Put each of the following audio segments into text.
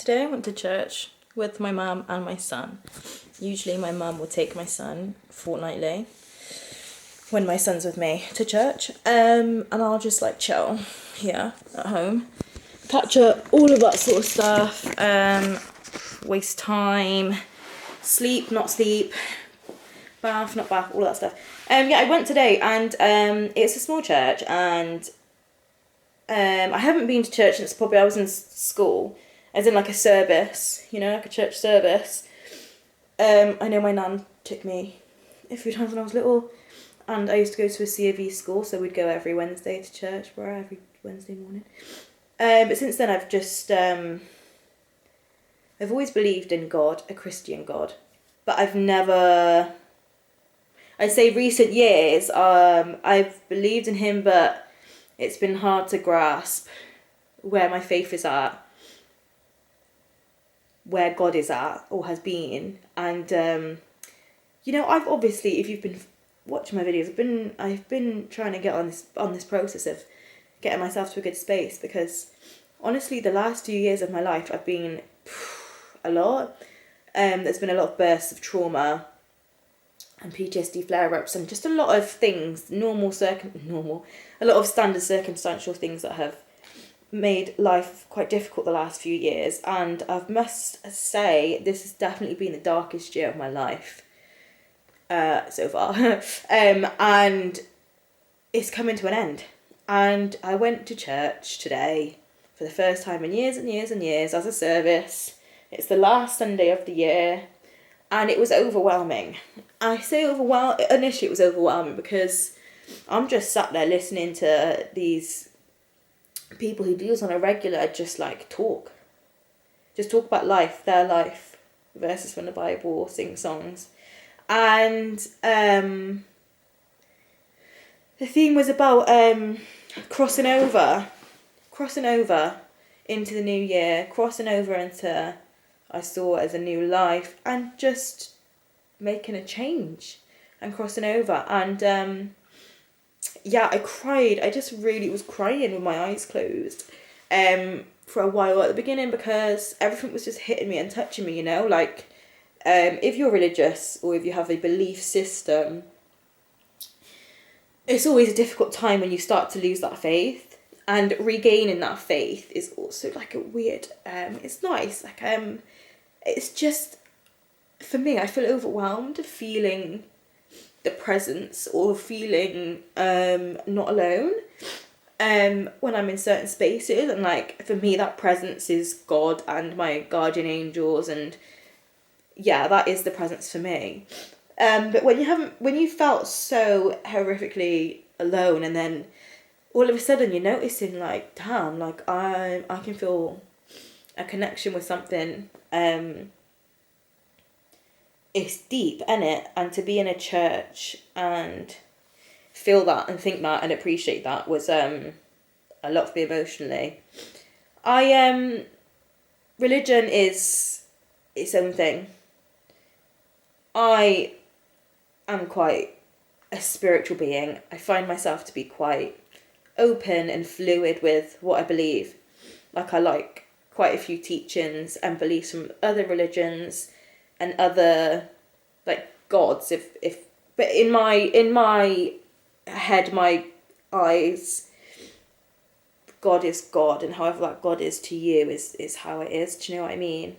Today I went to church with my mum and my son. Usually my mum will take my son fortnightly when my son's with me to church, and I'll just like chill here at home, catch up, all of that sort of stuff, waste time, sleep, not sleep, bath, not bath, all that stuff. Yeah, I went today, and it's a small church, and I haven't been to church since probably I was in school, as in like a service, you know, like a church service. I know my nan took me a few times when I was little, and I used to go to a C of E school, so we'd go every Wednesday to church, every Wednesday morning. But since then I've just, I've always believed in God, a Christian God, but I've never, I'd say recent years, I've believed in him, but it's been hard to grasp where my faith is at, where God is at, or has been. And you know, I've obviously, if you've been watching my videos, I've been trying to get on this process of getting myself to a good space, because honestly the last 2 years of my life I've been a lot. There's been a lot of bursts of trauma and PTSD flare-ups, and just a lot of things, a lot of standard circumstantial things that have made life quite difficult the last few years. And I must say this has definitely been the darkest year of my life so far. And it's coming to an end. And I went to church today for the first time in years and years and years as a service. It's the last Sunday of the year, and it was overwhelming. I say initially it was overwhelming because I'm just sat there listening to these people who do this on a regular, just talk about life, their life, verses from the Bible, sing songs. And the theme was about crossing over into the new year, crossing over into, I saw it as a new life, and just making a change and crossing over. And yeah, I cried. I just really was crying with my eyes closed for a while at the beginning, because everything was just hitting me and touching me, you know, like if you're religious or if you have a belief system, it's always a difficult time when you start to lose that faith, and regaining that faith is also like a weird, it's nice, it's just, for me, I feel overwhelmed feeling the presence, or feeling not alone when I'm in certain spaces. And for me, that presence is God and my guardian angels, and yeah, that is the presence for me. But when you felt so horrifically alone, and then all of a sudden you're noticing damn, I can feel a connection with something. It's deep, innit? And to be in a church and feel that and think that and appreciate that was a lot for me emotionally. Religion is its own thing. I am quite a spiritual being. I find myself to be quite open and fluid with what I believe. I like quite a few teachings and beliefs from other religions and other gods, but in my head, my eyes, God is God, and however that God is to you is how it is. Do you know what I mean?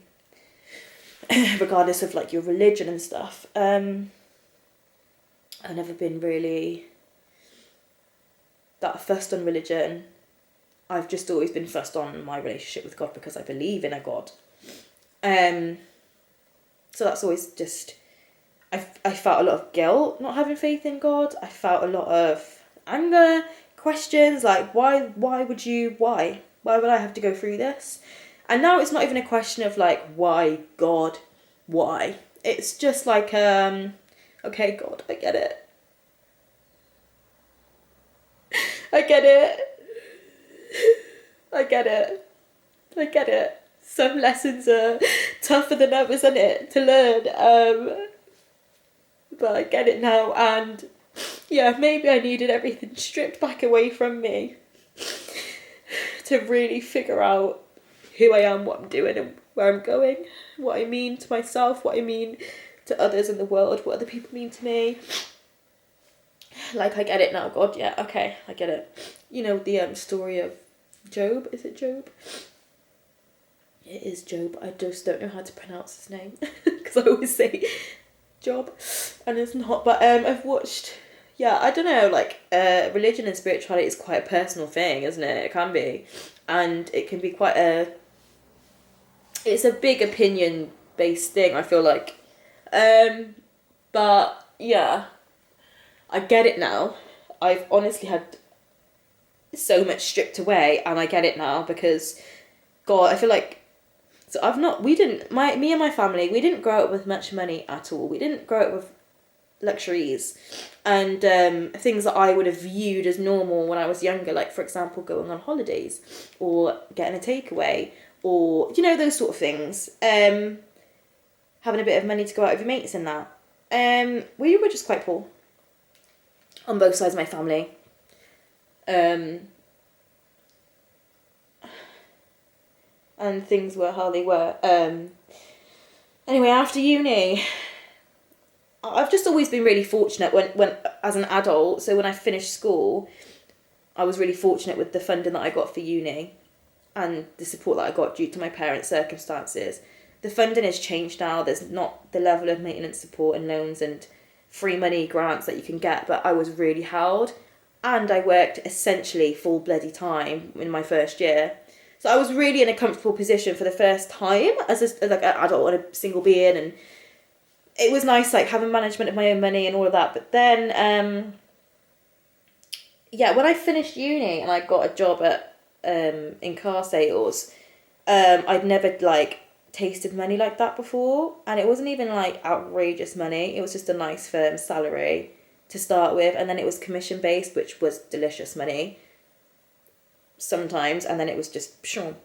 Regardless of your religion and stuff. I've never been really that fussed on religion. I've just always been fussed on my relationship with God, because I believe in a God. So that's always just, I felt a lot of guilt not having faith in God. I felt a lot of anger, questions, why would I have to go through this? And now it's not even a question of why God, why? It's just okay, God, I get it. I get it. Some lessons are tougher than others, isn't it, to learn? But I get it now, and yeah, maybe I needed everything stripped back away from me to really figure out who I am, what I'm doing, and where I'm going, what I mean to myself, what I mean to others in the world, what other people mean to me. Like, I get it now, God, yeah, okay, I get it. You know, the story of Job, is it Job? It is Job, I just don't know how to pronounce his name, because I always say Job, and it's not, but I've watched, yeah, I don't know, like, religion and spirituality is quite a personal thing, isn't it? It can be, and it can be quite it's a big opinion-based thing, I feel like, but, yeah, I get it now. I've honestly had so much stripped away, and I get it now because, God, I feel like, so me and my family, we didn't grow up with much money at all. We didn't grow up with luxuries and things that I would have viewed as normal when I was younger, like, for example, going on holidays or getting a takeaway or, you know, those sort of things. Having a bit of money to go out with your mates and that. We were just quite poor on both sides of my family. And things were how they were. Anyway, after uni, I've just always been really fortunate when as an adult. So when I finished school, I was really fortunate with the funding that I got for uni and the support that I got due to my parents' circumstances. The funding has changed now. There's not the level of maintenance support and loans and free money grants that you can get, but I was really held. And I worked essentially full bloody time in my first year. So I was really in a comfortable position for the first time as an adult and a single being, and it was nice, like, having management of my own money and all of that. But then, when I finished uni and I got a job at in car sales, I'd never, like, tasted money like that before, and it wasn't even, like, outrageous money. It was just a nice firm salary to start with, and then it was commission based, which was delicious money sometimes, and then it was just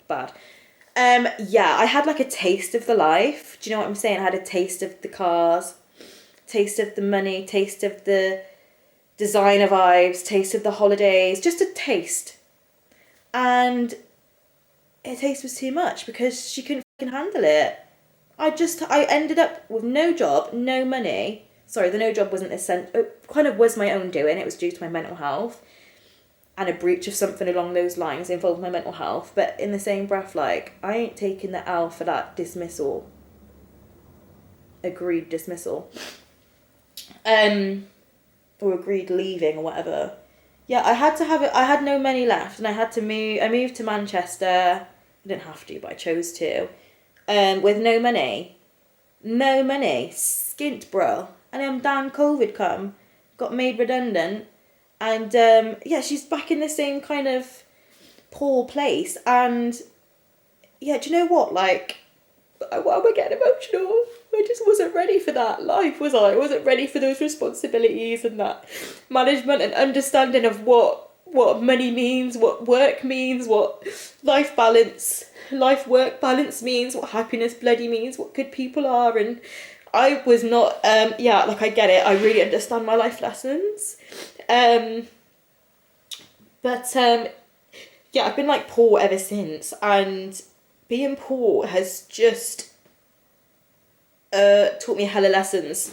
bad. I had, like, a taste of the life. Do you know what I'm saying? I had a taste of the cars, taste of the money, taste of the designer vibes, taste of the holidays, just a taste. And a taste was too much because she couldn't fucking handle it. I ended up with no job, no money. Sorry, the no job wasn't it kind of was my own doing. It was due to my mental health and a breach of something along those lines involved my mental health. But in the same breath, like, I ain't taking the L for that dismissal. Agreed dismissal. Or agreed leaving or whatever. Yeah, I had to have it. I had no money left and I had to move. I moved to Manchester. I didn't have to, but I chose to. With no money. No money. Skint, bro. And then damn COVID come. Got made redundant. And, she's back in the same kind of poor place. And, yeah, do you know what? Like, why am I getting emotional? I just wasn't ready for that life, was I? I wasn't ready for those responsibilities and that management and understanding of what money means, what work means, what life-work balance means, what happiness bloody means, what good people are. And I was not, I get it. I really understand my life lessons. I've been, like, poor ever since, and being poor has just taught me hella lessons.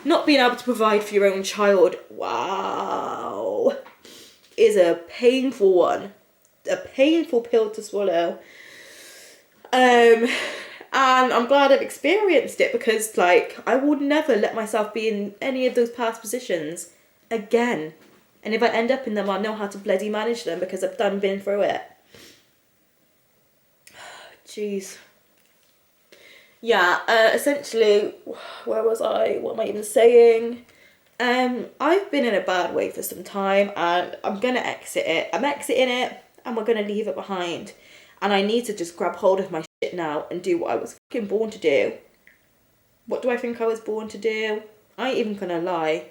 Not being able to provide for your own child, wow, is a painful one. A painful pill to swallow. And I'm glad I've experienced it because, like, I would never let myself be in any of those past positions again. And if I end up in them, I'll know how to bloody manage them because I've been through it. Jeez. Yeah, essentially, where was I? What am I even saying? I've been in a bad way for some time and I'm going to exit it. I'm exiting it and we're going to leave it behind. And I need to just grab hold of my shit now and do what I was fucking born to do. What do I think I was born to do? I ain't even going to lie.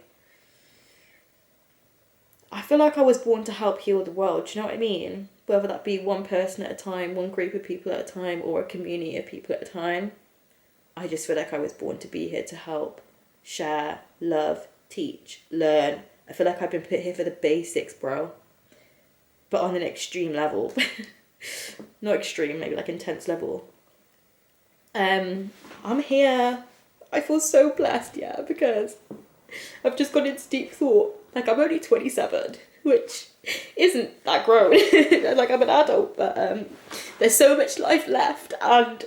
I feel like I was born to help heal the world, do you know what I mean? Whether that be one person at a time, one group of people at a time, or a community of people at a time. I just feel like I was born to be here to help, share, love, teach, learn. I feel like I've been put here for the basics, bro. But on an extreme level. not extreme, maybe like intense level. I'm here. I feel so blessed, yeah, because I've just gone into deep thought. Like, I'm only 27, which isn't that grown. Like, I'm an adult, but there's so much life left, and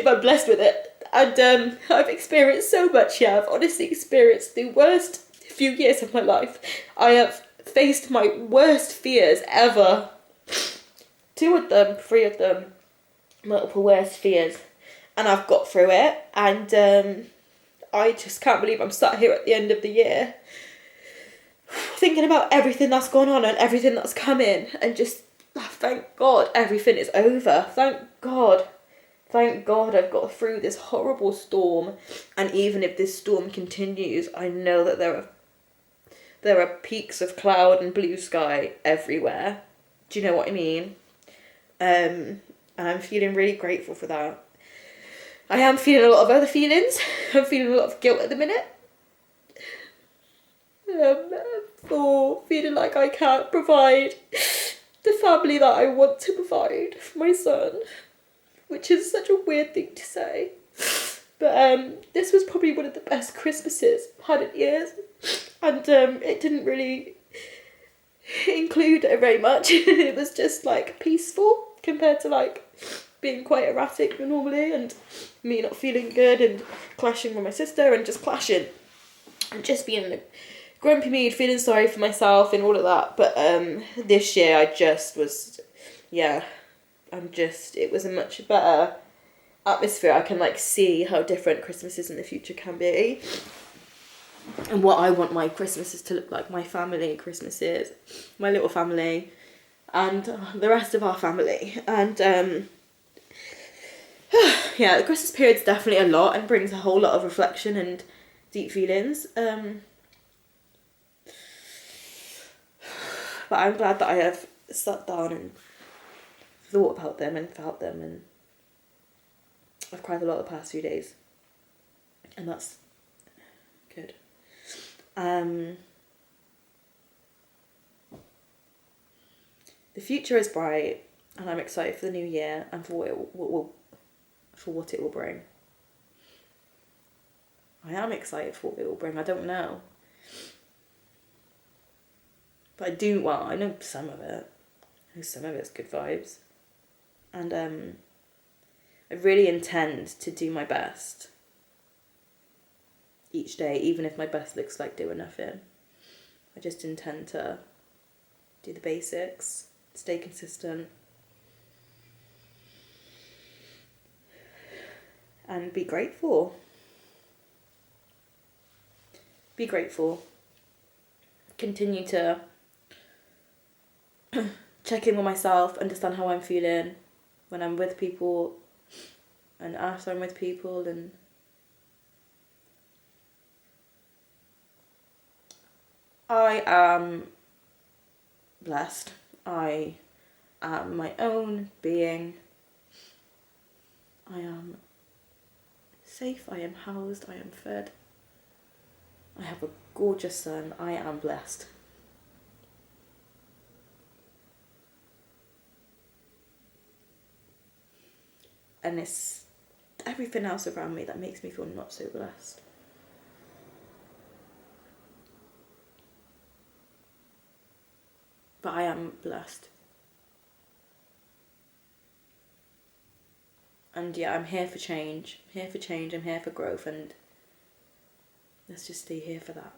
I'm blessed with it. And I've experienced so much, yeah. I've honestly experienced the worst few years of my life. I have faced my worst fears ever. 2 of them, 3 of them, multiple worst fears. And I've got through it, and I just can't believe I'm sat here at the end of the year thinking about everything that's gone on and everything that's come in, and just, thank God everything is over. Thank God I've got through this horrible storm. And even if this storm continues, I know that there are peaks of cloud and blue sky everywhere. Do you know what I mean? And I'm feeling really grateful for that. I am feeling a lot of other feelings. I'm feeling a lot of guilt at the minute. For feeling like I can't provide the family that I want to provide for my son. Which is such a weird thing to say. But this was probably one of the best Christmases I've had in years. And it didn't really include very much. It was just like peaceful compared to like being quite erratic normally, and me not feeling good and clashing with my sister and just clashing and just being in a grumpy mood, feeling sorry for myself and all of that. But this year I just was, yeah, it was a much better atmosphere. I can like see how different Christmases in the future can be, and what I want my Christmases to look like, my family Christmases, my little family, and the rest of our family. And yeah, the Christmas period's definitely a lot and brings a whole lot of reflection and deep feelings. But I'm glad that I have sat down and thought about them and felt them, and I've cried a lot the past few days, and that's good. The future is bright, and I'm excited for the new year and for what it will bring. I am excited for what it will bring. I don't know, but I know some of it. I know some of it's good vibes, and I really intend to do my best each day, even if my best looks like doing nothing. I just intend to do the basics, stay consistent, and be grateful. Be grateful. Continue to check in with myself, understand how I'm feeling when I'm with people and after I'm with people, and I am blessed. I am my own being. I am safe, I am housed, I am fed. I have a gorgeous son. I am blessed. And it's everything else around me that makes me feel not so blessed. But I am blessed. And yeah, I'm here for change. I'm here for growth, and let's just stay here for that.